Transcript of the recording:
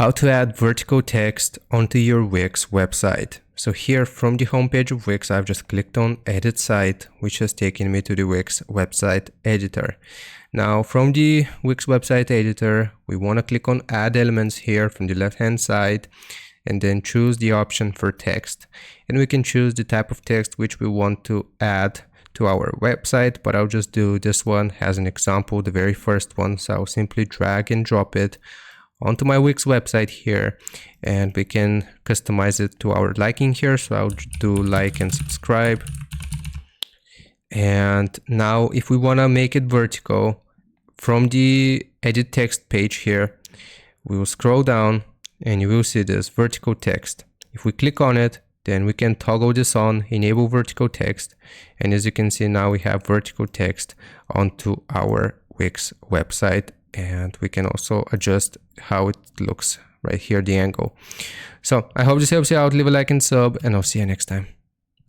How to add vertical text onto your Wix website. So here from the homepage of Wix, I've just clicked on Edit Site, which has taken me to the Wix website editor. Now from the Wix website editor, we want to click on Add Elements here from the left-hand side, and then choose the option for text. And we can choose the type of text which we want to add to our website, but I'll just do this one as an example, the very first one. So I'll simply drag and drop it onto my Wix website here, and we can customize it to our liking here. So I'll do like and subscribe. And now if we want to make it vertical, from the edit text page here, we will scroll down and you will see this vertical text. If we click on it, then we can toggle this on, enable vertical text. And as you can see, now we have vertical text onto our Wix website. And we can also adjust how it looks right here, the angle. So I hope this helps you out. Leave a like and sub, and I'll see you next time.